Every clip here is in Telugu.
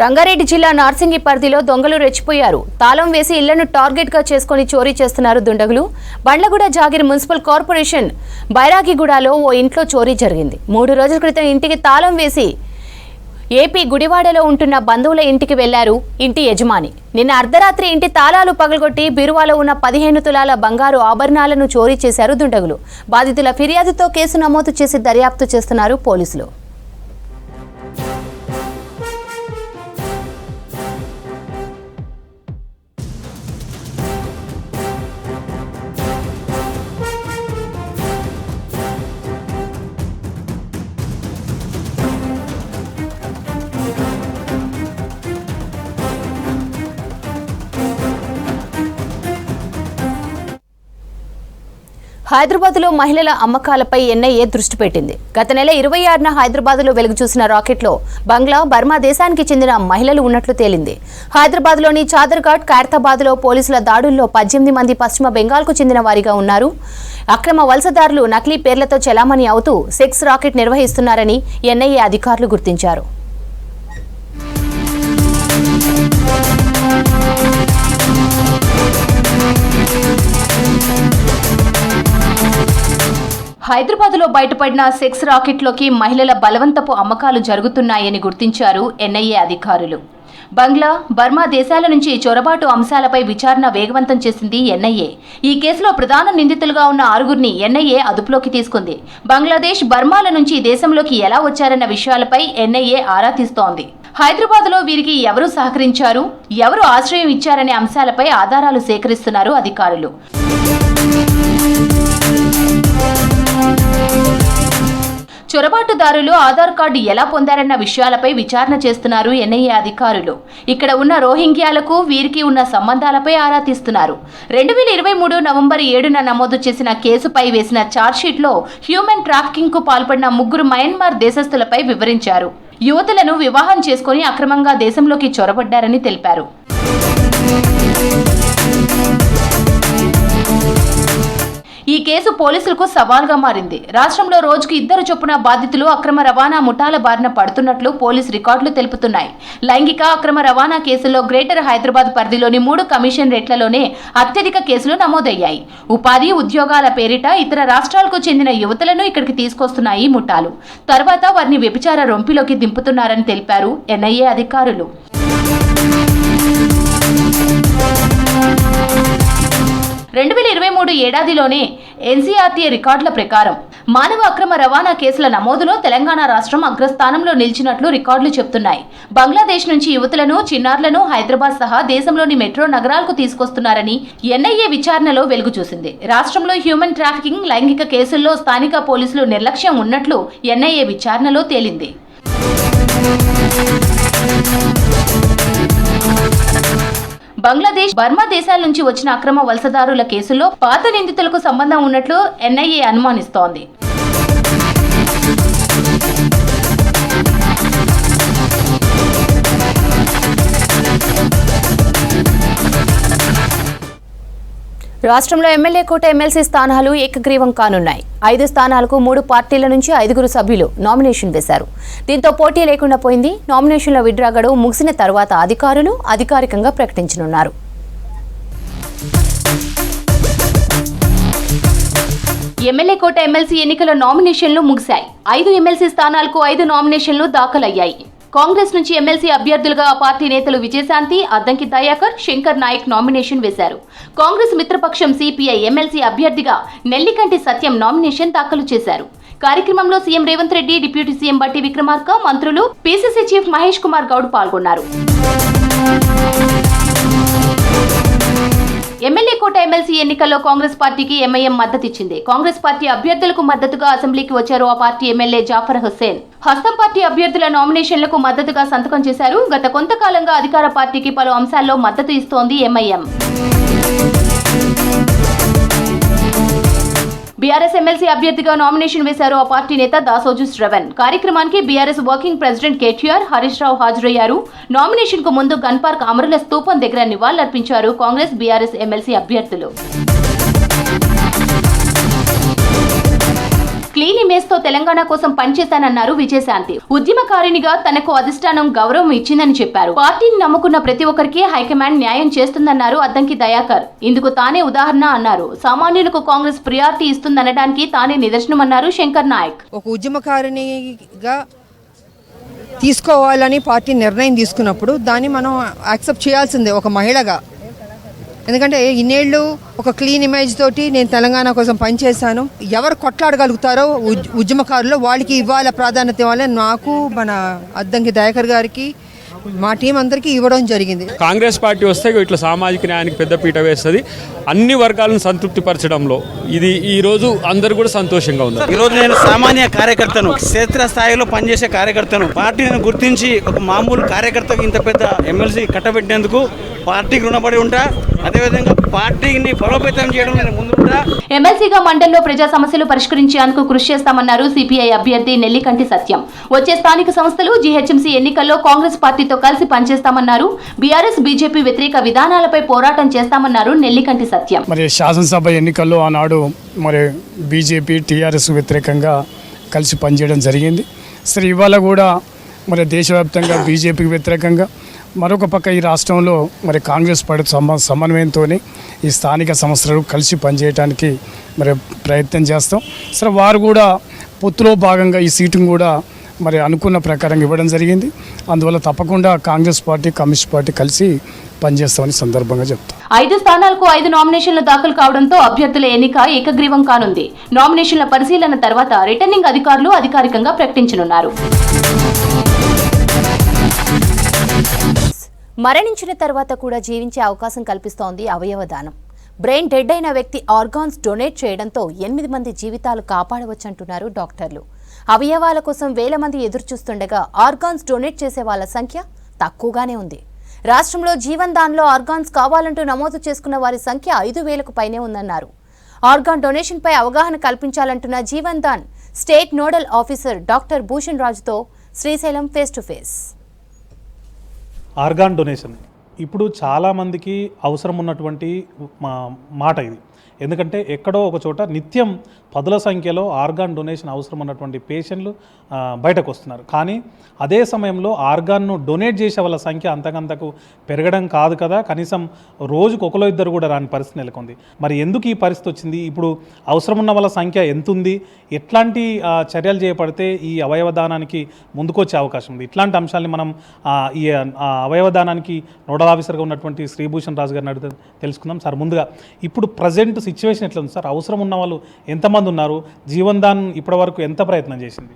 రంగారెడ్డి జిల్లా నార్సింగి పరిధిలో దొంగలు రెచ్చిపోయారు. తాళం వేసి ఇళ్లను టార్గెట్ గా చేసుకుని చోరీ చేస్తున్నారు దుండగులు. బండ్లగూడ జాగిర్ మున్సిపల్ కార్పొరేషన్ బైరాగిగూడలో ఓ ఇంట్లో చోరీ జరిగింది. 3 రోజుల క్రితం ఇంటికి తాళం వేసి ఏపీ గుడివాడలో ఉంటున్న బంధువుల ఇంటికి వెళ్లారు ఇంటి యజమాని. నిన్న అర్ధరాత్రి ఇంటి తాళాలు పగలగొట్టి బీరువాలో ఉన్న 15 తులాల బంగారు ఆభరణాలను చోరీ చేశారు దుండగులు. బాధితుల ఫిర్యాదుతో కేసు నమోదు చేసి దర్యాప్తు చేస్తున్నారు పోలీసులు. హైదరాబాద్లో మహిళల అమ్మకాలపై ఎన్ఐఏ దృష్టి పెట్టింది. గత నెల 26న హైదరాబాద్లో వెలుగు చూసిన రాకెట్లో బంగ్లా, బర్మా దేశానికి చెందిన మహిళలు ఉన్నట్లు తేలింది. హైదరాబాద్లోని చాదర్ఘాట్, ఖైరతాబాద్లో పోలీసుల దాడుల్లో 18 మంది పశ్చిమ బెంగాల్కు చెందిన వారిగా ఉన్నారు. అక్రమ వలసదారులు నకిలీ పేర్లతో చెలామణి అవుతూ సెక్స్ రాకెట్ నిర్వహిస్తున్నారని ఎన్ఐఏ అధికారులు గుర్తించారు. హైదరాబాద్లో బయటపడిన సెక్స్ రాకెట్లోకి మహిళల బలవంతపు అమ్మకాలు జరుగుతున్నాయని గుర్తించారు ఎన్ఐఏ అధికారులు. బంగ్లా, బర్మా దేశాల నుంచి చొరబాటు అంశాలపై విచారణ వేగవంతం చేసింది ఎన్ఐఏ. ఈ కేసులో ప్రధాన నిందితులుగా ఉన్న 6గురిని ఎన్ఐఏ అదుపులోకి తీసుకుంది. బంగ్లాదేశ్, బర్మాల నుంచి దేశంలోకి ఎలా వచ్చారన్న విషయాలపై ఎన్ఐఏ ఆరా తీస్తోంది. హైదరాబాద్లో వీరికి ఎవరు సహకరించారు, ఎవరు ఆశ్రయం ఇచ్చారనే అంశాలపై ఆధారాలు సేకరిస్తున్నారు అధికారులు. చొరబాటుదారులు ఆధార్ కార్డు ఎలా పొందారన్న విషయాలపై విచారణ చేస్తున్నారు ఎన్ఐఏ అధికారులు. ఇక్కడ ఉన్న రోహింగ్యాలకు వీరికి ఉన్న సంబంధాలపై ఆరా తీస్తున్నారు. 2023 నవంబర్ 7న నమోదు చేసిన కేసుపై వేసిన ఛార్జ్షీట్లో హ్యూమన్ ట్రాఫికింగ్ కు పాల్పడిన 3 మయన్మార్ దేశస్థులపై వివరించారు. యువతులను వివాహం చేసుకుని అక్రమంగా దేశంలోకి చొరబడ్డారని తెలిపారు. ఈ కేసు పోలీసులకు సవాల్గా మారింది. రాష్ట్రంలో రోజుకు 2 చొప్పున బాధితులు అక్రమ రవాణా ముఠాల బారిన పడుతున్నట్లు పోలీసు రికార్డులు తెలుపుతున్నాయి. లైంగిక అక్రమ రవాణా కేసుల్లో గ్రేటర్ హైదరాబాద్ పరిధిలోని 3 కమిషనరేట్లలోనే అత్యధిక కేసులు నమోదయ్యాయి. ఉపాధి, ఉద్యోగాల పేరిట ఇతర రాష్ట్రాలకు చెందిన యువతులను ఇక్కడికి తీసుకొస్తున్నాయి ముఠాలు. తర్వాత వారిని వ్యభిచార రొంపిలోకి దింపుతున్నారని తెలిపారు ఎన్ఐఏ అధికారులు. ఏడాదిలోనే ఎన్సీఆర్టీ రికార్డుల ప్రకారం మానవ అక్రమ రవాణా కేసుల నమోదులో తెలంగాణ రాష్ట్రం అగ్రస్థానంలో నిలిచినట్లు రికార్డులు చెబుతున్నాయి. బంగ్లాదేశ్ నుంచి యువతులను, చిన్నారులను హైదరాబాద్ సహా దేశంలోని మెట్రో నగరాలకు తీసుకొస్తున్నారని ఎన్ఐఏ విచారణలో వెలుగు చూసింది. రాష్ట్రంలో హ్యూమన్ ట్రాఫికింగ్, లైంగిక కేసుల్లో స్థానిక పోలీసులు నిర్లక్ష్యం ఉన్నట్లు ఎన్ఐఏ విచారణలో తేలింది. బంగ్లాదేశ్, బర్మా దేశాల నుంచి వచ్చిన అక్రమ వలసదారుల కేసుల్లో పాత నిందితులకు సంబంధం ఉన్నట్లు ఎన్ఐఏ అనుమానిస్తోంది. రాష్ట్రంలో ఎమ్మెల్యే కోట, ఎమ్మెల్సీ స్థానాలు ఏకగ్రీవం కానున్నాయి. 5 స్థానాలకు 3 పార్టీల నుంచి 5 సభ్యులు నామినేషన్ వేశారు. దీంతో పోటీ లేకుండా పోయింది. నామినేషన్ల విత్డ్రా గడువు ముగిసిన తర్వాత అధికారులు అధికారికంగా ప్రకటించనున్నారు. ఎమ్మెల్యే కోట, ఎమ్మెల్సీ ఎన్నికల నామినేషన్లు ముగిశాయి. 5 ఎమ్మెల్సీ స్థానాలకు 5 నామినేషన్లు దాఖలయ్యాయి. కాంగ్రెస్ నుంచి ఎమ్మెల్సీ అభ్యర్థులుగా ఆ పార్టీ నేతలు విజయశాంతి, అద్దంకి దయాకర్, శంకర్ నాయక్ నామినేషన్ వేశారు. కాంగ్రెస్ మిత్రపక్షం సిపిఐ ఎమ్మెల్సీ అభ్యర్థిగా నెల్లికంటి సత్యం నామినేషన్ దాఖలు చేశారు. కార్యక్రమంలో CM Revanth Reddy, deputy CM బట్టి విక్రమార్క, మంత్రులు, పీసీసీ చీఫ్ మహేష్ కుమార్ గౌడ్ పాల్గొన్నారు. ఎమ్మెల్యే కోట, ఎమ్మెల్సీ ఎన్నికల్లో కాంగ్రెస్ పార్టీకి ఎంఐఎం మద్దతిచ్చింది. కాంగ్రెస్ పార్టీ అభ్యర్థులకు మద్దతుగా అసెంబ్లీకి వచ్చారు ఆ పార్టీ ఎమ్మెల్యే జాఫర్ హుస్సేన్. హస్తం పార్టీ అభ్యర్థుల నామినేషన్లకు మద్దతుగా సంతకం చేశారు. గత కొంతకాలంగా అధికార పార్టీకి పలు అంశాల్లో మద్దతు ఇస్తోంది ఎంఐఎం. బీఆర్ఎస్ ఎమ్మెల్సీ అభ్యర్థిగా నామినేషన్ వేశారు ఆ పార్టీ నేత దాసోజు శ్రవణ్. కార్యక్రమానికి బీఆర్ఎస్ వర్కింగ్ ప్రెసిడెంట్ కేటీఆర్, హరీష్ రావు హాజరయ్యారు. నామినేషన్ కు ముందు గన్ పార్క్ అమరుల స్తూపం దగ్గర నివాళులర్పించారు కాంగ్రెస్, బీఆర్ఎస్ ఎమ్మెల్సీ అభ్యర్థులు. క్లీన్ ఇమేజ్ తో తెలంగాణ కోసం పనిచేశానన్నారు విజయశాంతి. ఉద్యమకారిణిగా తనకు అధిష్టానం గౌరవం ఇచ్చిందని చెప్పారు. పార్టీని నమ్ముకున్న ప్రతి ఒక్కరికి హైకమాండ్ న్యాయం చేస్తుందన్నారు అద్దంకి దయాకర్. ఇందుకు తానే ఉదాహరణ అన్నారు. సామాన్యులకు కాంగ్రెస్ ప్రియారిటీ ఇస్తుందనడానికి తానే నిదర్శనమన్నారు శంకర్ నాయక్. ఒక ఉద్యమకారిణిగా తీసుకోవాలని పార్టీ నిర్ణయం తీసుకున్నప్పుడు దాన్ని మనం యాక్సెప్ట్ చేయాల్సిందే ఒక మహిళగా. ఎందుకంటే ఇన్నేళ్ళు ఒక క్లీన్ ఇమేజ్ తోటి నేను తెలంగాణ కోసం పనిచేశాను. ఎవరు కొట్లాడగలుగుతారో ఉద్యమకారులు వాళ్ళకి ఇవ్వాలి ప్రాధాన్యత ఇవ్వాలి. నాకు మన అద్దంకి దయాకర్ గారికి మా టీం అందరికీ ఇవ్వడం జరిగింది. కాంగ్రెస్ పార్టీ వస్తే ఇట్లా సామాజిక న్యాయానికి పెద్ద పీట వేస్తుంది. అన్ని వర్గాలను సంతృప్తి పరచడంలో ఇది ఈరోజు అందరూ కూడా సంతోషంగా ఉన్నారు. ఈరోజు నేను సామాన్య కార్యకర్తను, క్షేత్ర స్థాయిలో పనిచేసే కార్యకర్తను, పార్టీని గుర్తించి ఒక మామూలు కార్యకర్తకు ఇంత పెద్ద ఎమ్మెల్సీ కట్టబెట్టినందుకు పార్టీకి రుణపడి ఉంటా. అదేవిధంగా పార్టీని బలోపేతం చేయడం నేను ముందుంటా. ఎమ్మెల్సీగా మండలంలో ప్రజా సమస్యలు పరిష్కరించేందుకు కృషి చేస్తామన్నారు సిపిఐ అభ్యర్థి నెల్లికంటి సత్యం. వచ్చే స్థానిక సంస్థలు జీహెచ్ఎంసీ ఎన్నికల్లో కాంగ్రెస్ పార్టీతో కలిసి పనిచేస్తామన్నారు. బీఆర్ఎస్ బీజేపీ వ్యతిరేక విధానాలపై పోరాటం చేస్తామన్నారు నెల్లికంటి సత్యం. మరి శాసనసభ ఎన్నికల్లో ఆనాడు మరి బీజేపీ టీఆర్ఎస్ వ్యతిరేకంగా కలిసి పనిచేయడం జరిగింది. సరే ఇవాళ కూడా మరి దేశవ్యాప్తంగా బీజేపీకి వ్యతిరేకంగా, మరొక పక్క ఈ రాష్ట్రంలో మరి కాంగ్రెస్ పార్టీ సమన్వయంతో ఈ స్థానిక సంస్థలు కలిసి పనిచేయడానికి మరి ప్రయత్నం చేస్తాం. సరే వారు కూడా పొత్తులో భాగంగా ఈ సీటును కూడా మరి అనుకున్న ప్రకారం ఇవ్వడం జరిగింది. అందువల్ల తప్పకుండా కాంగ్రెస్ పార్టీ కమ్యూనిస్ట్ పార్టీ కలిసి పనిచేస్తామని సందర్భంగా చెప్తాం. 5 స్థానాలకు 5 నామినేషన్లు దాఖలు కావడంతో అభ్యర్థుల ఎన్నిక ఏకగ్రీవం కానుంది. నామినేషన్ల పరిశీలన తర్వాత రిటర్నింగ్ అధికారులు అధికారికంగా ప్రకటించనున్నారు. మరణించిన తర్వాత కూడా జీవించే అవకాశం కల్పిస్తోంది అవయవ దానం. బ్రెయిన్ డెడ్ అయిన వ్యక్తి ఆర్గాన్స్ డొనేట్ చేయడంతో 8 మంది జీవితాలు కాపాడవచ్చంటున్నారు డాక్టర్లు. అవయవాల కోసం వేల మంది ఎదురుచూస్తుండగా ఆర్గాన్స్ డొనేట్ చేసే వాళ్ళ సంఖ్య తక్కువగానే ఉంది. రాష్ట్రంలో జీవన్ దాన్లో ఆర్గాన్స్ కావాలంటూ నమోదు చేసుకున్న వారి సంఖ్య 5,000కు పైనే ఉందన్నారు. ఆర్గాన్ డొనేషన్ పై అవగాహన కల్పించాలంటున్న Jeevan Daan state nodal officer doctor Bhushan రాజుతో Srisailam face to face. Organ donation ఇప్పుడు చాలామందికి అవసరం ఉన్నటువంటి మాట ఇది. ఎందుకంటే ఎక్కడో ఒక చోట నిత్యం 10ల సంఖ్యలో ఆర్గాన్ డొనేషన్ అవసరం ఉన్నటువంటి పేషెంట్లు బయటకు వస్తున్నారు. కానీ అదే సమయంలో ఆర్గాన్ను డొనేట్ చేసే వాళ్ళ సంఖ్య అంతకంతకు పెరగడం కాదు కదా, కనీసం రోజుకు ఒకలో ఇద్దరు కూడా రాని పరిస్థితి నెలకొంది. మరి ఎందుకు ఈ పరిస్థితి వచ్చింది? ఇప్పుడు అవసరం ఉన్న వాళ్ళ సంఖ్య ఎంత ఉంది? ఎట్లాంటి చర్యలు చేపడితే ఈ అవయవదానానికి ముందుకొచ్చే అవకాశం ఉంది? ఇట్లాంటి అంశాలని మనం ఈ అవయవదానానికి నోడల్ ఆఫీసర్గా ఉన్నటువంటి శ్రీభూషణ్ రాజు గారిని అడిగితే తెలుసుకుందాం. సార్, ముందుగా ఇప్పుడు ప్రజెంట్ సిచ్యువేషన్ ఎట్లా ఉంది సార్? అవసరం ఉన్న వాళ్ళు ఎంతమంది ఉన్నారు? జీవన్ దాన్ ఇప్పటి వరకు ఎంత ప్రయత్నం చేసింది?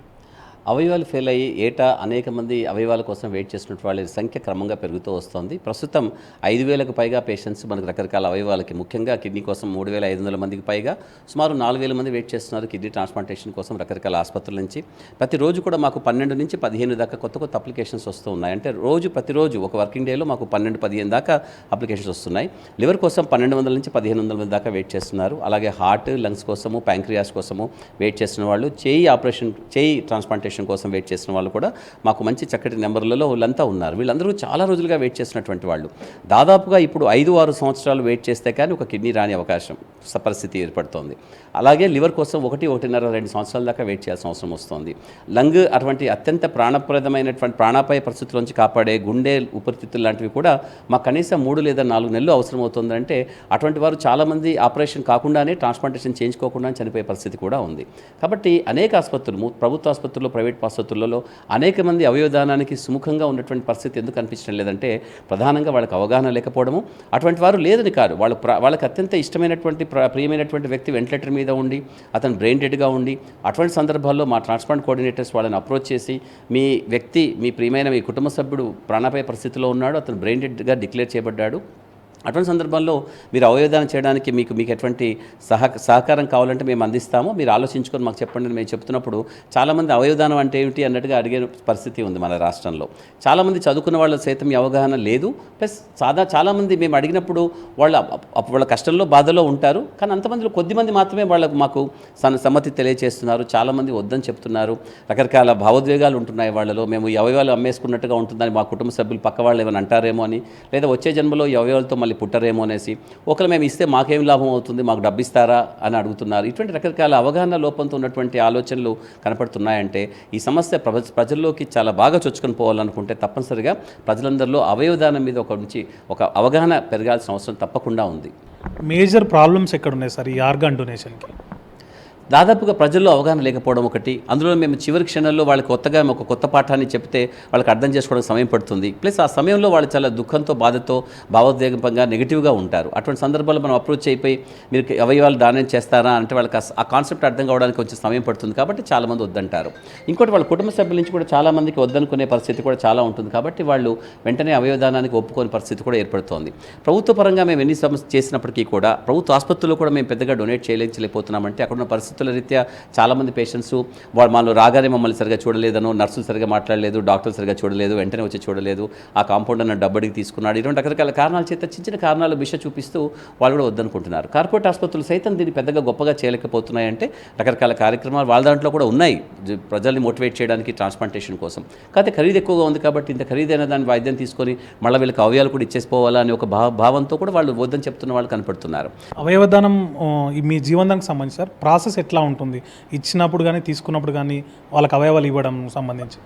అవయవాలు ఫెయిల్ అయ్యి ఏటా అనేక మంది అవయవాల కోసం వెయిట్ చేసినట్టు వాళ్ళ సంఖ్య క్రమంగా పెరుగుతూ వస్తుంది. ప్రస్తుతం 5,000కు పైగా పేషెంట్స్ మనకు రకరకాల అవయవాలకి, ముఖ్యంగా కిడ్నీ కోసం 3,500 మందికి పైగా, సుమారు 4,000 మంది వెయిట్ చేస్తున్నారు కిడ్నీ ట్రాన్స్ప్లాంటేషన్ కోసం రకరకాల ఆసుపత్రుల నుంచి. ప్రతిరోజు కూడా మాకు 12 నుంచి 15 దాకా కొత్త అప్లికేషన్స్ వస్తూ ఉన్నాయి. అంటే ప్రతిరోజు ఒక వర్కింగ్ డేలో మాకు 12-15 దాకా అప్లికేషన్స్ వస్తున్నాయి. లివర్ కోసం 1,200 నుంచి 1,500 మంది దాకా వెయిట్ చేస్తున్నారు. అలాగే హార్ట్, లంగ్స్ కోసము, ప్యాంక్రియాస్ కోసము వెయిట్ చేస్తున్న వాళ్ళు, చేయి ట్రాన్స్ప్లాంటేషన్ కోసం వెయిట్ చేసిన వాళ్ళు కూడా మాకు మంచి చక్కటి నెంబర్లలో వాళ్ళంతా ఉన్నారు. వీళ్ళందరూ చాలా రోజులుగా వెయిట్ చేసినటువంటి వాళ్ళు. దాదాపుగా ఇప్పుడు 5-6 సంవత్సరాలు వెయిట్ చేస్తే కానీ ఒక కిడ్నీ రాని అవకాశం పరిస్థితి ఏర్పడుతోంది. అలాగే లివర్ కోసం 1-1.5-2 సంవత్సరాల దాకా వెయిట్ చేయాల్సిన అవసరం వస్తుంది. లంగ్ అటువంటి అత్యంత ప్రాణప్రదమైనటువంటి ప్రాణాపాయ పరిస్థితుల్లోంచి కాపాడే గుండె, ఊపిరితిత్తులు లాంటివి కూడా మాకు కనీసం 3 లేదా 4 నెలలు అవసరం అవుతుందంటే అటువంటి వారు చాలామంది ఆపరేషన్ కాకుండానే ట్రాన్స్ప్లాంటేషన్ చేయించుకోకుండా చనిపోయే పరిస్థితి కూడా ఉంది. కాబట్టి అనేక ఆసుపత్రులు, ప్రభుత్వ ఆసుపత్రుల్లో, ప్రైవేట్ ఆసుపత్రులలో అనేక మంది అవయవదానానికి సుముఖంగా ఉన్నటువంటి పరిస్థితి ఎందుకు కనిపించడం లేదంటే ప్రధానంగా వాళ్ళకి అవగాహన లేకపోవడము. అటువంటి వారు లేదని కాదు, వాళ్ళకి అత్యంత ఇష్టమైనటువంటి ప్రియమైనటువంటి వ్యక్తి వెంటిలేటర్ మీద ఉండి అతను బ్రెయిన్ డెడ్గా ఉండి అటువంటి సందర్భాల్లో మా ట్రాన్స్ప్లాంట్ కోఆర్డినేటర్స్ వాళ్ళని అప్రోచ్ చేసి మీ వ్యక్తి, మీ ప్రియమైన మీ కుటుంబ సభ్యుడు ప్రాణాపాయ పరిస్థితిలో ఉన్నాడు, అతను బ్రెయిన్ డెడ్గా డిక్లేర్ చేయబడ్డాడు, అటువంటి సందర్భంలో మీరు అవయవదానం చేయడానికి మీకు ఎటువంటి సహకారం కావాలంటే మేము అందిస్తాము, మీరు ఆలోచించుకొని మాకు చెప్పండి అని మేము చెప్తున్నప్పుడు చాలామంది అవయవదానం అంటే ఏమిటి అన్నట్టుగా అడిగే పరిస్థితి ఉంది మన రాష్ట్రంలో. చాలామంది చదువుకున్న వాళ్ళ సైతం ఈ అవగాహన లేదు. ప్లస్ చాలామంది మేము అడిగినప్పుడు వాళ్ళ కష్టంలో, బాధలో ఉంటారు. కానీ అంతమందిలో కొద్దిమంది మాత్రమే మాకు సమ్మతి తెలియజేస్తున్నారు. చాలామంది వద్దని చెప్తున్నారు. రకరకాల భావోద్వేగాలు ఉంటున్నాయి వాళ్ళలో. మేము ఈ అవయవాలు అమ్మేసుకున్నట్టుగా ఉంటుందని మా కుటుంబ సభ్యులు పక్క వాళ్ళు ఏమైనా అంటారేమో అని, లేదా వచ్చే జన్మలో ఈ అవయవాలతో మళ్ళీ మమ్మల్ని పుట్టరేమో అనేసి, ఒకరు మేము ఇస్తే మాకేం లాభం అవుతుంది, మాకు డబ్బు ఇస్తారా అని అడుగుతున్నారు. ఇటువంటి రకరకాల అవగాహన లోపంతో ఉన్నటువంటి ఆలోచనలు కనపడుతున్నాయంటే ఈ సమస్య ప్రజల్లోకి చాలా బాగా చొచ్చుకొని పోవాలనుకుంటే తప్పనిసరిగా ప్రజలందరిలో అవయవదానం మీద ఒక అవగాహన పెరగాల్సిన అవసరం తప్పకుండా ఉంది. మేజర్ ప్రాబ్లమ్స్ ఎక్కడ ఉన్నాయి సార్ ఈ ఆర్గాన్ డొనేషన్కి? దాదాపుగా ప్రజల్లో అవగాహన లేకపోవడం ఒకటి, అందులో మేము చివరి క్షణంలో వాళ్ళకి కొత్తగా ఒక కొత్త పాఠాన్ని చెప్తే వాళ్ళకి అర్థం చేసుకోవడానికి సమయం పడుతుంది. ప్లస్ ఆ సమయంలో వాళ్ళు చాలా దుఃఖంతో, బాధతో, భావోద్వేగంగా, నెగిటివ్గా ఉంటారు. అటువంటి సందర్భాల్లో మనం అప్రోచ్ అయిపోయి మీరు అవయవాలు దానం చేస్తారా అంటే వాళ్ళకి ఆ కాన్సెప్ట్ అర్థం కావడానికి కొంచెం సమయం పడుతుంది. కాబట్టి చాలామంది వద్దంటారు. ఇంకోటి వాళ్ళ కుటుంబ సభ్యుల నుంచి కూడా చాలామందికి వద్దనుకునే పరిస్థితి కూడా చాలా ఉంటుంది. కాబట్టి వాళ్ళు వెంటనే అవయవదానానికి ఒప్పుకోని పరిస్థితి కూడా ఏర్పడుతోంది. ప్రభుత్వ పరంగా మేము ఎన్ని సమస్య చేసినప్పటికీ కూడా ప్రభుత్వ ఆసుపత్రుల్లో కూడా మేము పెద్దగా డొనేట్ చేయలేకపోతున్నామంటే అక్కడున్న పరిస్థితుల రీత్యా చాలామంది పేషెంట్స్ వాళ్ళు రాగానే మమ్మల్ని సరిగా చూడలేదనో, నర్సులు సరిగా మాట్లాడలేదు, డాక్టర్లు సరిగా చూడలేదు, వెంటనే వచ్చి చూడలేదు, ఆ కాంపౌండర్ నన్ను డబ్బడికి తీసుకున్నాడు, ఇటువంటి రకరకాల కారణాల చేత చిన్న కారణాలు భిష చూపిస్తూ వాళ్ళు కూడా వద్దనుకుంటున్నారు. కార్పొరేట్ ఆసుపత్రులు సైతం దీన్ని పెద్దగా గొప్పగా చేయలేకపోతున్నాయంటే రకరకాల కార్యక్రమాలు వాళ్ళ దాంట్లో కూడా ఉన్నాయి ప్రజల్ని మోటివేట్ చేయడానికి ట్రాన్స్ప్లాంటేషన్ కోసం. కాకపోతే ఖరీదు ఎక్కువగా ఉంది కాబట్టి ఇంత ఖరీదైన దాని వైద్యం తీసుకొని మళ్ళీ వీళ్ళకి అవయవాలు కూడా ఇచ్చేసిపోవాలా అని ఒక భావంతో కూడా వాళ్ళు వద్దని చెప్తున్న వాళ్ళు కనపడుతున్నారు. అవయవదానం మీ జీవనానికి సంబంధించి సార్ ప్రాసెస్ ఎట్లా ఉంటుంది? ఇచ్చినప్పుడు కానీ తీసుకున్నప్పుడు కానీ వాళ్ళకి అవయవాలు ఇవ్వడం సంబంధించి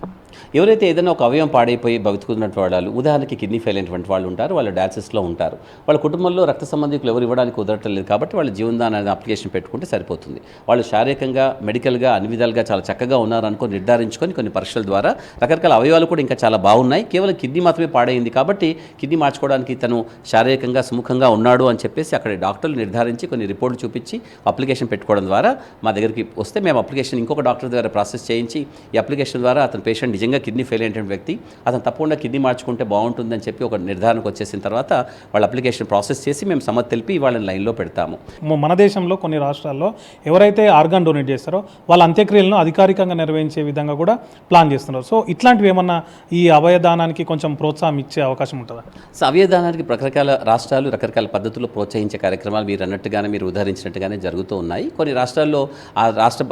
ఎవరైతే ఏదైనా ఒక అవయవం పాడైపోయి బతుకుతున్నటువంటి వాళ్ళు, ఉదాహరణకి కిడ్నీ ఫెయిల్ అయినటువంటి వాళ్ళు ఉంటారు, వాళ్ళు డయాలసిస్లో ఉంటారు, వాళ్ళ కుటుంబంలో రక్త సంబంధికులు ఎవరు ఇవ్వడానికి కుదరటం లేదు కాబట్టి వాళ్ళు జీవనదాన అనే అప్లికేషన్ పెట్టుకుంటే సరిపోతుంది. వాళ్ళు శారీరకంగా, మెడికల్గా అన్ని విధాలుగా చాలా చక్కగా ఉన్నారనుకో నిర్ధారించుకొని కొన్ని పరీక్షల ద్వారా రకరకాల అవయవాలు కూడా ఇంకా చాలా బాగున్నాయి, కేవలం కిడ్నీ మాత్రమే పాడైంది కాబట్టి కిడ్నీ మార్చుకోవడానికి తను శారీరకంగా సుముఖంగా ఉన్నాడు అని చెప్పేసి అక్కడ డాక్టర్లు నిర్ధారించి కొన్ని రిపోర్ట్లు చూపించి అప్లికేషన్ పెట్టుకోవడం ద్వారా మా దగ్గరికి వస్తే మేము అప్లికేషన్ ఇంకొక డాక్టర్ ద్వారా ప్రాసెస్ చేయించి ఈ అప్లికేషన్ ద్వారా అతని పేషెంట్ నిజంగా కిడ్నీ ఫెయిల్ అయినటువంటి వ్యక్తి, అతను తప్పకుండా కిడ్నీ మార్చుకుంటే బాగుంటుందని చెప్పి ఒక నిర్ధారణకు వచ్చేసిన తర్వాత వాళ్ళ అప్లికేషన్ ప్రాసెస్ చేసి మేము సమ్మతి తెలిపి వాళ్ళని లైన్లో పెడతాము. మన దేశంలో కొన్ని రాష్ట్రాల్లో ఎవరైతే ఆర్గాన్ డొనేట్ చేస్తారో వాళ్ళ అంత్యక్రియలను అధికారికంగా నిర్వహించే విధంగా కూడా ప్లాన్ చేస్తున్నారు. సో ఇట్లాంటివి ఏమన్నా ఈ అవయదానానికి కొంచెం ప్రోత్సాహం ఇచ్చే అవకాశం ఉంటుందా? సో అవయదానానికి రకరకాల రాష్ట్రాలు రకరకాల పద్ధతుల్లో ప్రోత్సహించే కార్యక్రమాలు మీరు అన్నట్టుగానే, మీరు ఉదాహరించినట్టుగానే జరుగుతూ ఉన్నాయి. కొన్ని రాష్ట్రాల్లో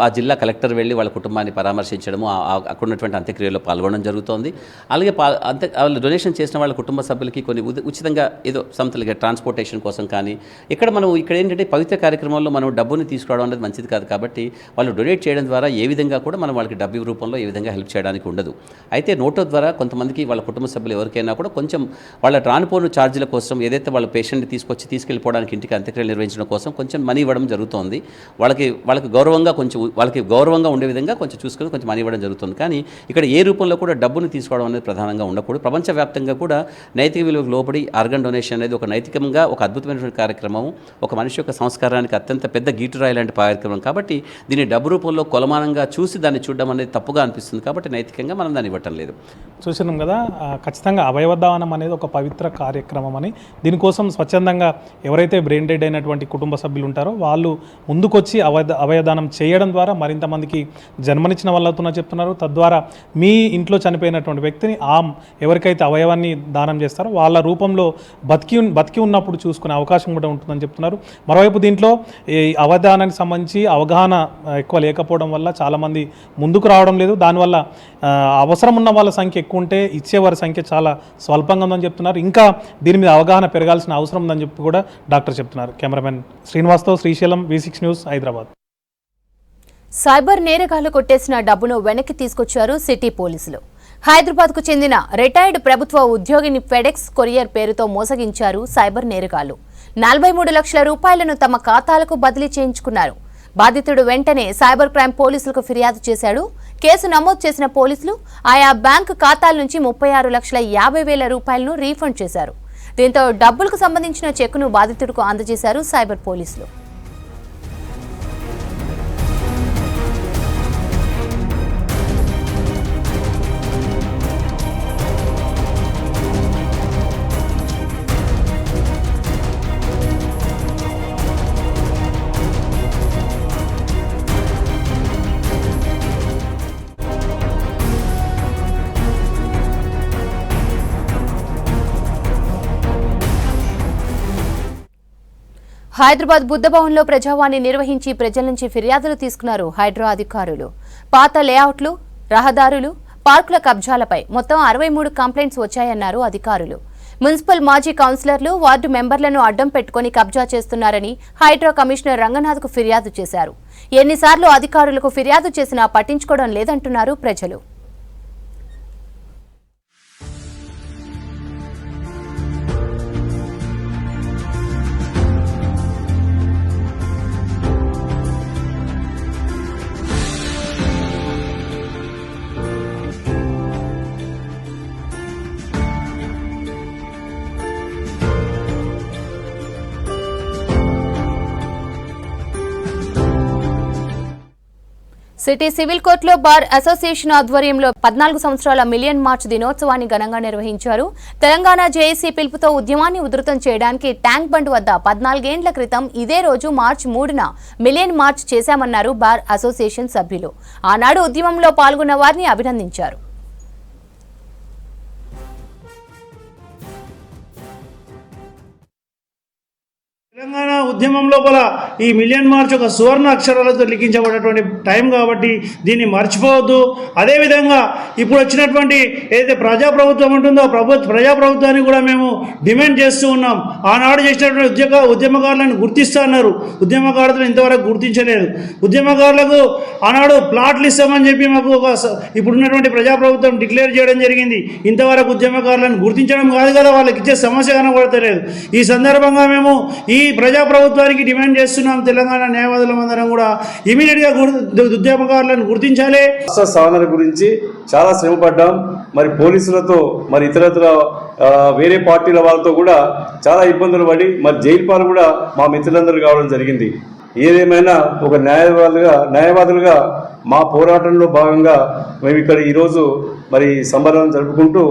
ఆ జిల్లా కలెక్టర్ వెళ్ళి వాళ్ళ కుటుంబాన్ని పరామర్శించడము, అక్కడ ఉన్నటువంటి అంత్యక్రియలో పాల్గొనడం జరుగుతోంది. అలాగే వాళ్ళు డొనేషన్ చేసిన వాళ్ళ కుటుంబ సభ్యులకి కొన్ని ఉచితంగా ఏదో సంతలుగా ట్రాన్స్పోర్టేషన్ కోసం కానీ ఇక్కడ ఏంటంటే పవిత్ర కార్యక్రమాల్లో మనం డబ్బుని తీసుకురావడం అనేది మంచిది కాదు. కాబట్టి వాళ్ళు డొనేట్ చేయడం ద్వారా ఏ విధంగా కూడా మనం వాళ్ళకి డబ్బు రూపంలో ఏ విధంగా హెల్ప్ చేయడానికి ఉండదు. అయితే నోటో ద్వారా కొంతమందికి వాళ్ళ కుటుంబ సభ్యులు ఎవరికైనా కూడా కొంచెం వాళ్ళ ట్రాన్స్పోర్ట్ ఛార్జీల కోసం ఏదైతే వాళ్ళ పేషెంట్ని తీసుకెళ్ళిపోవడానికి ఇంటికి అంత్యక్రియలు నిర్వహించడం కోసం కొంచెం మనీ ఇవ్వడం జరుగుతోంది. వాళ్ళకి గౌరవంగా ఉండే విధంగా కొంచెం చూసుకొని కొంచెం మనీ ఇవ్వడం జరుగుతుంది. కానీ ఇక్కడ ఏ రూపంలో కూడా డబ్బుని తీసుకోవడం అనేది ప్రధానంగా ఉండకూడదు. ప్రపంచవ్యాప్తంగా కూడా నైతిక విలువకు లోబడి ఆర్గన్ డొనేషన్ అనేది ఒక నైతికంగా ఒక అద్భుతమైనటువంటి కార్యక్రమం, ఒక మనిషి యొక్క సంస్కారానికి అత్యంత పెద్ద గీటురాయి లాంటి కార్యక్రమం. కాబట్టి దీన్ని డబ్బు రూపంలో కొలమానంగా చూసి దాన్ని చూడడం అనేది తప్పుగా అనిపిస్తుంది. కాబట్టి నైతికంగా మనం దాన్ని ఇవ్వటం లేదు. చూసినాం కదా, ఖచ్చితంగా అవయవదానం అనేది ఒక పవిత్ర కార్యక్రమం అని, దీనికోసం స్వచ్ఛందంగా ఎవరైతే బ్రెయిన్ డెడ్ అయినటువంటి కుటుంబ సభ్యులు ఉంటారో వాళ్ళు ముందుకొచ్చి అవయదానం చేయడం ద్వారా మరింత మందికి జన్మనిచ్చిన వాళ్ళు అవుతున్నారు చెప్తున్నారు. తద్వారా మీ ఇంట్లో చనిపోయినటువంటి వ్యక్తిని ఎవరికైతే అవయవాన్ని దానం చేస్తారో వాళ్ళ రూపంలో బతికి ఉన్నప్పుడు చూసుకునే అవకాశం కూడా ఉంటుందని చెప్తున్నారు. మరోవైపు దీంట్లో ఈ అవయదానానికి సంబంధించి అవగాహన ఎక్కువ లేకపోవడం వల్ల చాలామంది ముందుకు రావడం లేదు. దానివల్ల అవసరం ఉన్న వాళ్ళ సంఖ్య ఎక్కువ ఉంటే ఇచ్చేవారి సంఖ్య చాలా స్వల్పంగా ఉందని చెప్తున్నారు. ఇంకా దీని మీద అవగాహన పెరగాల్సిన అవసరం ఉందని చెప్పి కూడా డాక్టర్ చెప్తున్నారు. కెమెరామెన్ శ్రీనివాస్తో Srisailam, V6 news, Hyderabad. Cyber నేరగాళ్లు కొట్టేసిన డబ్బును వెనక్కి తీసుకొచ్చారు సిటీ పోలీసులు. హైదరాబాద్కు చెందిన రిటైర్డ్ ప్రభుత్వ ఉద్యోగిని ఫెడెక్స్ కొరియర్ పేరుతో మోసగించారు సైబర్ నేరగాళ్లు. 43 లక్షల రూపాయలను తమ ఖాతాలకు బదిలీ చేయించుకున్నారు. బాధితుడు వెంటనే సైబర్ క్రైమ్ పోలీసులకు ఫిర్యాదు చేశాడు. కేసు నమోదు చేసిన పోలీసులు ఆయా బ్యాంకు ఖాతాల నుంచి 36,50,000 రూపాయలను రీఫండ్ చేశారు. దీంతో డబ్బులకు సంబంధించిన చెక్కును బాధితుడికి అందజేశారు సైబర్ పోలీసులు. హైదరాబాద్ బుద్ధభవన్లో ప్రజావాణి నిర్వహించి ప్రజల నుంచి ఫిర్యాదులు తీసుకున్నారు హైడ్రా అధికారులు. పాత లేఅవుట్లు, రహదారులు, పార్కుల కబ్జాలపై మొత్తం 63 కంప్లైంట్స్ వచ్చాయన్నారు అధికారులు. మున్సిపల్ మాజీ కౌన్సిలర్లు వార్డు మెంబర్లను అడ్డం పెట్టుకుని కబ్జా చేస్తున్నారని హైడ్రా కమిషనర్ రంగనాథ్కు ఫిర్యాదు చేశారు. ఎన్నిసార్లు అధికారులకు ఫిర్యాదు చేసినా పట్టించుకోవడం లేదంటున్నారు ప్రజలు. సిటీ సివిల్ కోర్టులో బార్ అసోసియేషన్ ఆధ్వర్యంలో 14 సంవత్సరాల మిలియన్ మార్చ్ దినోత్సవాన్ని ఘనంగా నిర్వహించారు. తెలంగాణ జేఏసీ పిలుపుతో ఉద్యమాన్ని ఉధృతం చేయడానికి ట్యాంక్ బండ్ వద్ద 14 ఏండ్ల క్రితం ఇదే రోజు మార్చి 3న మిలియన్ మార్చ్ చేశామన్నారు బార్ అసోసియేషన్ సభ్యులు. ఆనాడు ఉద్యమంలో పాల్గొన్న వారిని అభినందించారు. తెలంగాణ ఉద్యమం లోపల ఈ మిలియన్ మార్చ్ ఒక సువర్ణ అక్షరాలతో లిఖించబడినటువంటి టైం కాబట్టి దీన్ని మర్చిపోవద్దు. అదేవిధంగా ఇప్పుడు వచ్చినటువంటి ఏదైతే ప్రజాప్రభుత్వం ఉంటుందో ప్రజాప్రభుత్వాన్ని కూడా మేము డిమాండ్ చేస్తూ ఉన్నాం. ఆనాడు చేసినటువంటి ఉద్యమకారులను గుర్తిస్తా అన్నారు. ఉద్యమకారులను ఇంతవరకు గుర్తించలేదు. ఉద్యమకారులకు ఆనాడు ప్లాట్లు ఇస్తామని చెప్పి మాకు ఇప్పుడున్నటువంటి ప్రజాప్రభుత్వం డిక్లేర్ చేయడం జరిగింది. ఇంతవరకు ఉద్యమకారులను గుర్తించడం కాదు కదా, వాళ్ళకి ఇచ్చే సమస్య కనబడతలేదు. ఈ సందర్భంగా మేము ఈ ప్రజాప్రభుత్వానికి డిమాండ్ చేస్తున్నాం. తెలంగాణ న్యాయవాదులం అందరం కూడా ఇమీడియట్గా ఉద్యమకారులను గుర్తించాలి. రాష్ట్ర సాధన గురించి చాలా శ్రమపడ్డాం. మరి పోలీసులతో మరి ఇతరత్ర వేరే పార్టీల వాళ్ళతో కూడా చాలా ఇబ్బందులు పడి మరి జైలు పాలు కూడా మా మిత్రులందరూ కావడం జరిగింది. ఏదేమైనా ఒక న్యాయవాదులుగా మా పోరాటంలో భాగంగా మేము ఇక్కడ ఈరోజు మరి సంబరాలను జరుపుకుంటూ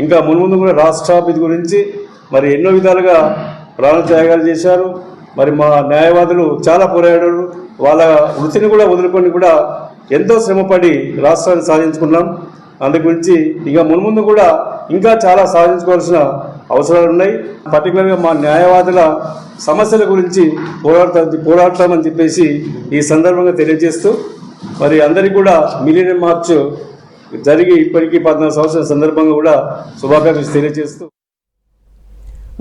ఇంకా మున్ముందు కూడా రాష్ట్రాభివృద్ధి గురించి మరి ఎన్నో విధాలుగా ప్రాణత్యాగాలు చేశారు. మరి మా న్యాయవాదులు చాలా పోరాడారు. వాళ్ళ వృత్తిని కూడా వదులుకొని కూడా ఎంతో శ్రమపడి రాష్ట్రాన్ని సాధించుకున్నాం. అందు గురించి ఇక మున్ముందు కూడా ఇంకా చాలా సాధించుకోవాల్సిన అవసరాలు ఉన్నాయి. పర్టికులర్గా మా న్యాయవాదుల సమస్యల గురించి పోరాడతామని చెప్పేసి ఈ సందర్భంగా తెలియజేస్తూ మరి అందరికీ కూడా మిలియన్ మార్చ్ జరిగి ఇప్పటికీ 14 సంవత్సరాల సందర్భంగా కూడా శుభాకాంక్షలు తెలియజేస్తూ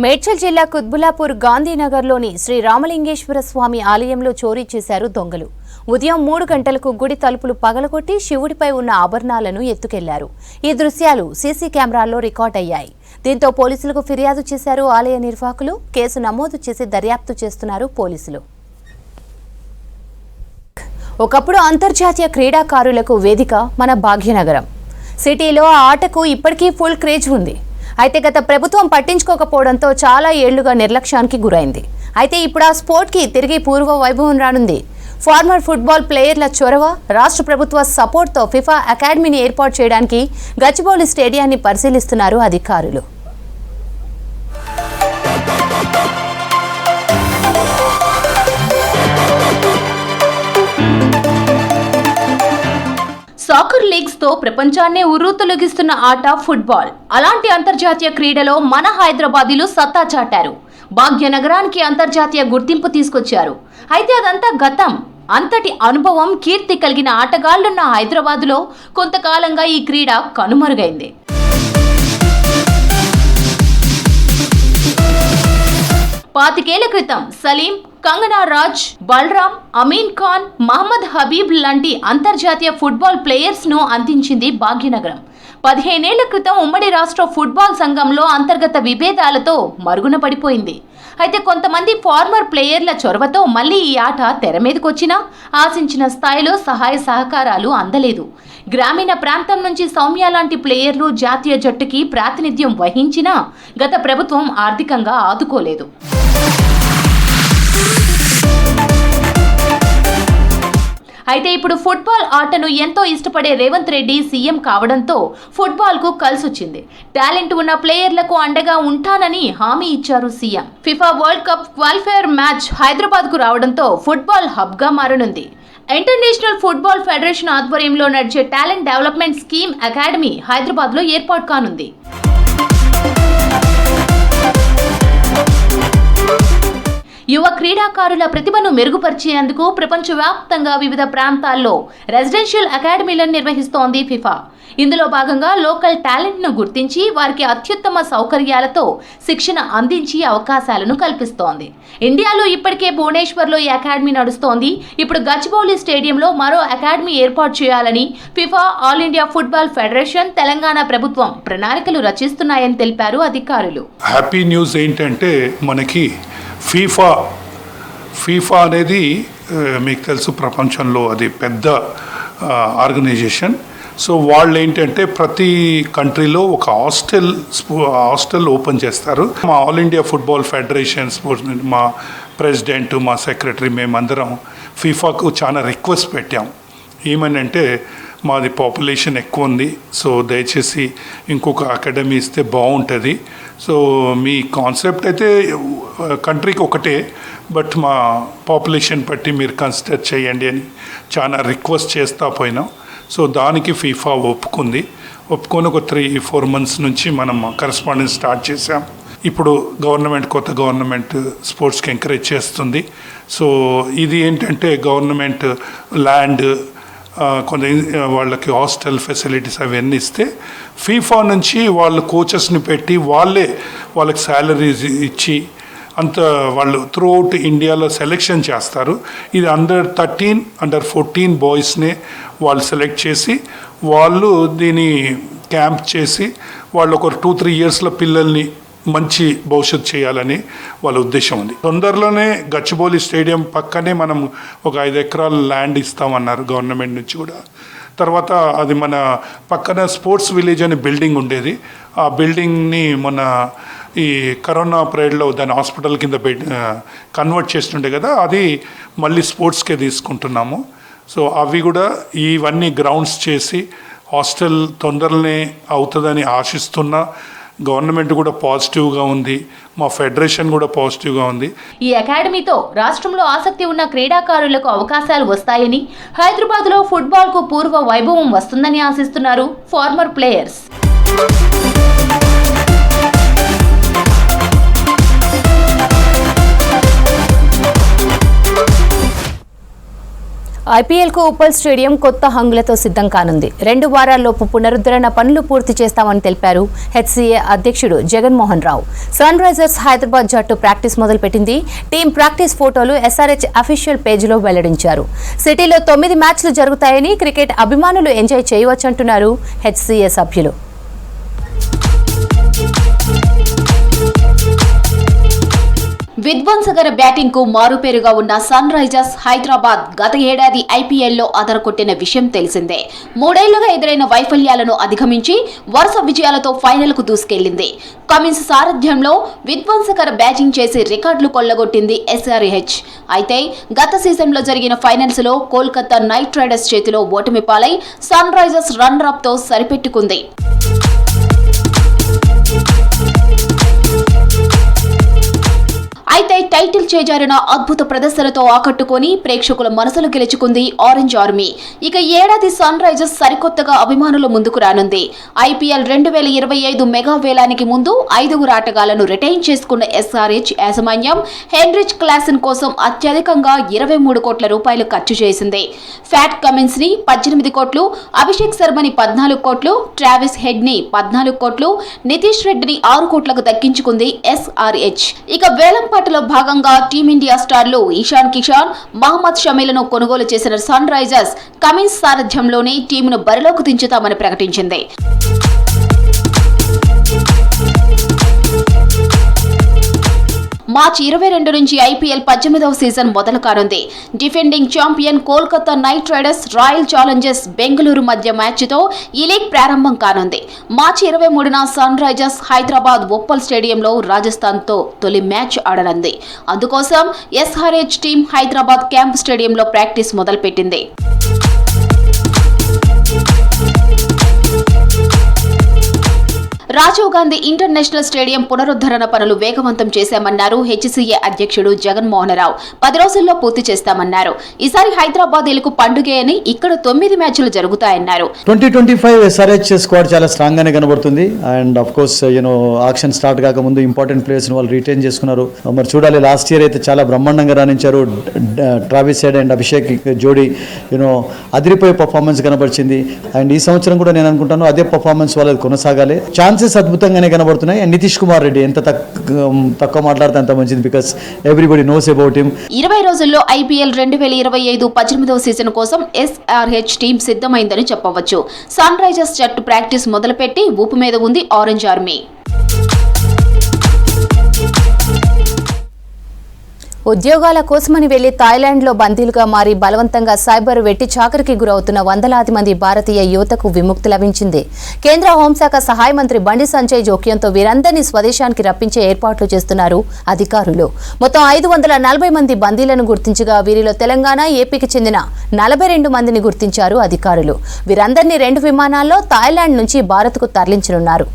మేడ్చల్ జిల్లా కుత్బులాపూర్ గాంధీనగర్లోని శ్రీ రామలింగేశ్వర స్వామి ఆలయంలో చోరీ చేశారు దొంగలు. ఉదయం 3 గంటలకు గుడి తలుపులు పగలగొట్టి శివుడిపై ఉన్న ఆభరణాలను ఎత్తుకెళ్లారు. ఈ దృశ్యాలు సీసీ కెమెరాల్లో రికార్డ్ అయ్యాయి. దీంతో పోలీసులకు ఫిర్యాదు చేశారు ఆలయ నిర్వాహకులు. కేసు నమోదు చేసి దర్యాప్తు చేస్తున్నారు పోలీసులు. ఒకప్పుడు అంతర్జాతీయ క్రీడాకారులకు వేదిక మన భాగ్యనగరం. సిటీలో ఆ ఆటకు ఇప్పటికీ ఫుల్ క్రేజ్ ఉంది. అయితే గత ప్రభుత్వం పట్టించుకోకపోవడంతో చాలా ఏళ్లుగా నిర్లక్ష్యానికి గురైంది. అయితే ఇప్పుడు ఆ స్పోర్ట్కి తిరిగి పూర్వ వైభవం రానుంది. ఫార్మర్ ఫుట్బాల్ ప్లేయర్ల చొరవ, రాష్ట్ర ప్రభుత్వ సపోర్ట్తో ఫిఫా అకాడమీని ఏర్పాటు చేయడానికి గచ్చిబౌలి స్టేడియాన్ని పరిశీలిస్తున్నారు అధికారులు. సాకర్ లీగ్స్ తో ప్రపంచాన్నే ఉర్రూతలొగిస్తున్న ఆట ఫుట్బాల్. అలాంటి అంతర్జాతీయ క్రీడలో మన హైదరాబాదీలు సత్తా చాటారు. భాగ్యనగరానికి అంతర్జాతీయ గుర్తింపు తీసుకొచ్చారు. అయితే అదంతా గతం. అంతటి అనుభవం, కీర్తి కలిగిన ఆటగాళ్లున్న హైదరాబాద్లో కొంతకాలంగా ఈ క్రీడ కనుమరుగైంది. పాతికేళ్ల క్రితం సలీం, కంగనా రాజ్, బల్రామ్, అమీన్ ఖాన్, మహమ్మద్ హబీబ్ లాంటి అంతర్జాతీయ ఫుట్బాల్ ప్లేయర్స్ ను అందించింది భాగ్యనగరం. 15 ఏళ్ల క్రితం ఉమ్మడి రాష్ట్ర ఫుట్బాల్ సంఘంలో అంతర్గత విభేదాలతో మరుగున పడిపోయింది. అయితే కొంతమంది ఫార్మర్ ప్లేయర్ల చొరవతో మళ్లీ ఈ ఆట తెర మీదకొచ్చినా ఆశించిన స్థాయిలో సహాయ సహకారాలు అందలేదు. గ్రామీణ ప్రాంతం నుంచి సౌమ్య లాంటి ప్లేయర్లు జాతీయ జట్టుకి ప్రాతినిధ్యం వహించినా గత ప్రభుత్వం ఆర్థికంగా ఆదుకోలేదు. అయితే ఇప్పుడు ఫుట్బాల్ ఆటను ఎంతో ఇష్టపడే రేవంత్ రెడ్డి సీఎం కావడంతో ఫుట్బాల్కు కలిసొచ్చింది. టాలెంట్ ఉన్న ప్లేయర్లకు అండగా ఉంటానని హామీ ఇచ్చారు CM. FIFA world cup qualifier match హైదరాబాద్కు రావడంతో ఫుట్బాల్ హబ్గా మారనుంది. ఇంటర్నేషనల్ ఫుట్బాల్ ఫెడరేషన్ ఆధ్వర్యంలో నడిచే టాలెంట్ డెవలప్మెంట్ స్కీమ్ అకాడమీ హైదరాబాద్లో ఏర్పాటు కానుంది. యువ క్రీడాకారుల ప్రతిభను మెరుగుపరిచేందుకు ప్రపంచవ్యాప్తంగా వివిధ ప్రాంతాల్లో రెసిడెన్షియల్ అకాడమీలను నిర్వహిస్తోంది ఫిఫా. ఇందులో భాగంగా లోకల్ టాలెంట్ను గుర్తించి వారికి అత్యుత్తమ సౌకర్యాలతో శిక్షణ అందించి అవకాశాలను కల్పిస్తోంది. ఇండియాలో ఇప్పటికే భువనేశ్వర్లో ఈ అకాడమీ నడుస్తోంది. ఇప్పుడు గచ్చిబౌలి స్టేడియంలో మరో అకాడమీ ఏర్పాటు చేయాలని FIFA, all India football federation, Telangana ప్రభుత్వం ప్రణాళికలు రచిస్తున్నాయని తెలిపారు అధికారులు. హ్యాపీ న్యూస్ ఏంటంటే మనకి ఫీఫా అనేది మీకు తెలుసు ప్రపంచంలో అది పెద్ద ఆర్గనైజేషన్. సో వాళ్ళు ఏంటంటే ప్రతి కంట్రీలో ఒక హాస్టల్ ఓపెన్ చేస్తారు. మా all India football federation sports మా ప్రెసిడెంట్, మా సెక్రటరీ, మేమందరం ఫీఫాకు చాలా రిక్వెస్ట్ పెట్టాం. ఏమనంటే మాది పాపులేషన్ ఎక్కువ ఉంది, సో దయచేసి ఇంకొక అకాడమీ ఇస్తే బాగుంటుంది. సో మీ కాన్సెప్ట్ అయితే కంట్రీకి ఒకటే, బట్ మా పాపులేషన్ బట్టి మీరు కన్సిడర్ చేయండి అని చాలా రిక్వెస్ట్ చేస్తా పోయినాం. సో దానికి ఫీఫా ఒప్పుకొని ఒక 3-4 months నుంచి మనం కరెస్పాండెన్స్ స్టార్ట్ చేసాం. ఇప్పుడు కొత్త గవర్నమెంట్ స్పోర్ట్స్కి ఎంకరేజ్ చేస్తుంది. సో ఇది ఏంటంటే గవర్నమెంట్ ల్యాండ్, కొంత వాళ్ళకి హాస్టల్ ఫెసిలిటీస్ అవన్నీ ఇస్తే ఫీఫా నుంచి వాళ్ళు కోచెస్ని పెట్టి వాళ్ళకి శాలరీస్ ఇచ్చి అంత వాళ్ళు త్రూఅవుట్ ఇండియాలో సెలెక్షన్ చేస్తారు. ఇది అండర్ 13, అండర్ 14 బాయ్స్ని వాళ్ళు సెలెక్ట్ చేసి వాళ్ళు దీన్ని క్యాంప్ చేసి వాళ్ళు ఒక 2-3 yearsలో పిల్లల్ని మంచి భవిష్యత్తు చేయాలని వాళ్ళ ఉద్దేశం ఉంది. తొందరలోనే గచ్చిబౌలి స్టేడియం పక్కనే మనం ఒక 5 acres ల్యాండ్ ఇస్తామన్నారు గవర్నమెంట్ నుంచి కూడా. తర్వాత అది మన పక్కన స్పోర్ట్స్ విలేజ్ అనే బిల్డింగ్ ఉండేది. ఆ బిల్డింగ్ని మన ఈ కరోనా పీరియడ్లో దాని హాస్పిటల్ కింద కన్వర్ట్ చేస్తుండే కదా, అది మళ్ళీ స్పోర్ట్స్కే తీసుకుంటున్నాము. సో అవి కూడా ఇవన్నీ గ్రౌండ్స్ చేసి హాస్టల్ తొందరనే అవుతుందని ఆశిస్తున్నా. గవర్నమెంట్ కూడా పాజిటివ్గా ఉంది, మా ఫెడరేషన్ కూడా పాజిటివ్గా ఉంది. ఈ అకాడమీతో రాష్ట్రంలో ఆసక్తి ఉన్న క్రీడాకారులకు అవకాశాలు వస్తాయని, హైదరాబాద్లో ఫుట్బాల్కు పూర్వ వైభవం వస్తుందని ఆశిస్తున్నారు ఫార్మర్ ప్లేయర్స్. ఐపీఎల్కు ఉప్పల్ స్టేడియం కొత్త హంగులతో సిద్ధం కానుంది. 2 వారాల్లోపు పునరుద్ధరణ పనులు పూర్తి చేస్తామని తెలిపారు హెచ్సీఏ అధ్యక్షుడు జగన్మోహన్ రావు. సన్ రైజర్స్ హైదరాబాద్ జట్టు ప్రాక్టీస్ మొదలుపెట్టింది. టీం ప్రాక్టీస్ ఫోటోలు ఎస్ఆర్హెచ్ అఫీషియల్ పేజీలో వెల్లడించారు. సిటీలో 9 మ్యాచ్లు జరుగుతాయని, క్రికెట్ అభిమానులు ఎంజాయ్ చేయవచ్చంటున్నారు హెచ్సీఏ సభ్యులు. విధ్వంసకర బ్యాటింగ్ కు మారుపేరుగా ఉన్న సన్ రైజర్స్ హైదరాబాద్ గత ఏడాది ఐపీఎల్లో అదరకొట్టిన విషయం తెలిసిందే. 3 ఏళ్లుగా ఎదురైన వైఫల్యాలను అధిగమించి వరుస విజయాలతో ఫైనల్ కు దూసుకెళ్లింది. కమిన్స్ సారథ్యంలో విధ్వంసకర బ్యాటింగ్ చేసి రికార్డులు కొల్లగొట్టింది ఎస్ఆర్హెచ్. అయితే గత సీజన్లో జరిగిన ఫైనల్స్ లో కోల్కతా నైట్ రైడర్స్ చేతిలో ఓటమి పాలై సన్ రైజర్స్ రన్నర్ అప్ తో సరిపెట్టుకుంది. అయితే టైటిల్ చేజారిన అద్భుత ప్రదర్శనతో ఆకట్టుకొని ప్రేక్షకుల మనసులు గెలుచుకుంది ఆరెంజ్ ఆర్మీ. ఇక ఏడాది సన్ రైజర్స్ సరికొత్తగా అభిమానుల ముందుకు రానుంది. ఐపీఎల్ 2025 మెగా వేలానికి ముందు 5 ఆటగాళ్లను రిటైన్ చేసుకున్న ఎస్ఆర్హెచ్ యాజమాన్యం హెన్రిచ్ క్లాసన్ కోసం అత్యధికంగా 23 కోట్ల రూపాయలు ఖర్చు చేసింది. ఫ్యాట్ కమిన్స్ ని 18 కోట్లు, అభిషేక్ శర్మని 14 కోట్లు, ట్రావిస్ హెడ్ ని 14 కోట్లు, నితీష్ రెడ్డిని 6 కోట్లకు దక్కించుకుంది ఎస్ఆర్హెచ్. ఇక వేలంపాటలో భాగంగా టీమిండియా స్టార్లు ఇషాన్ కిషాన్, మహమ్మద్ షమీలను కొనుగోలు చేసిన సన్ రైజర్స్ కమిన్స్ సారథ్యంలోనే టీమును బరిలోకి దించుతామని ప్రకటించింది. మార్చి 22 నుంచి ఐపీఎల్ 18వ సీజన్ మొదలు కానుంది. Defending champion Kolkata night riders, royal Challengers Bengaluru మధ్య మ్యాచ్తో ఈ లీగ్ ప్రారంభం కానుంది. మార్చి 23న సన్ రైజర్స్ హైదరాబాద్ ఉప్పల్ స్టేడియంలో రాజస్థాన్తో తొలి మ్యాచ్ ఆడనుంది. అందుకోసం ఎస్ఆర్హెచ్ టీం హైదరాబాద్ క్యాంప్ స్టేడియంలో ప్రాక్టీస్ మొదలుపెట్టింది. రాజీవ్ గాంధీ ఇంటర్నేషనల్ స్టేడియం పునరుద్ధరణ పనులు వేగవంతం చేశామన్నారు హెచ్సీఏ అధ్యక్షుడు జగన్మోహన్ రావు. 10 రోజుల్లో పూర్తి చేస్తామన్నారు. ఈసారి హైదరాబాద్ ఎలుకు పండుగే అని ఇక్కడ 9 మ్యాచ్లు జరుగుతాయన్నారు. 2025 SRH స్క్వాడ్ చాలా స్ట్రాంగ్ గానే కనబడుతుంది. And of course auction start కాకముందు ఇంపార్టెంట్ ప్లేయర్స్ వాళ్ళు రిటైన్ చేసుకున్నారు. మరి చూడాలి, లాస్ట్ ఇయర్ అయితే చాలా బ్రహ్మాండంగా రాణించారు. ట్రావిస్ హెడ్ అండ్ అభిషేక్ జోడీ అదిరిపోయే పర్ఫార్మెన్స్ కనబరిచింది. అండ్ ఈ సంవత్సరం కూడా నేను అనుకుంటాను అదే పర్ఫార్మెన్స్ వాళ్ళది కొనసాగాలి. ఛాన్సెస్ అద్భుతంగానే కనబడుతున్నాయి. అండ్ నితీష్ కుమార్ రెడ్డి ఎంత తక్కువ మాట్లాడితే అంత మంచిది, because everybody knows about him. 20 రోజుల్లో IPL 2025 18వ సీజన్ కోసం SRH టీం సిద్ధమైందని చెప్పవచ్చు. సన్ రైజర్స్ జట్టు ప్రాక్టీస్ మొదలుపెట్టి ఊపు మీద ఉంది ఆరెంజ్ ఆర్మీ. ఉద్యోగాల కోసమని వెళ్లి థాయిలాండ్లో బందీలుగా మారి బలవంతంగా సైబర్ వెట్టి చాకరికి గురవుతున్న వందలాది మంది భారతీయ యువతకు విముక్తి లభించింది. కేంద్ర హోంశాఖ సహాయ మంత్రి బండి సంజయ్ జోక్యంతో వీరందరినీ స్వదేశానికి రప్పించే ఏర్పాట్లు చేస్తున్నారు అధికారులు. మొత్తం 540 మంది బందీలను గుర్తించగా వీరిలో తెలంగాణ, ఏపీకి చెందిన 42 మందిని గుర్తించారు అధికారులు. వీరందరినీ 2 విమానాల్లో థాయిలాండ్ నుంచి భారత్కు తరలించనున్నారు.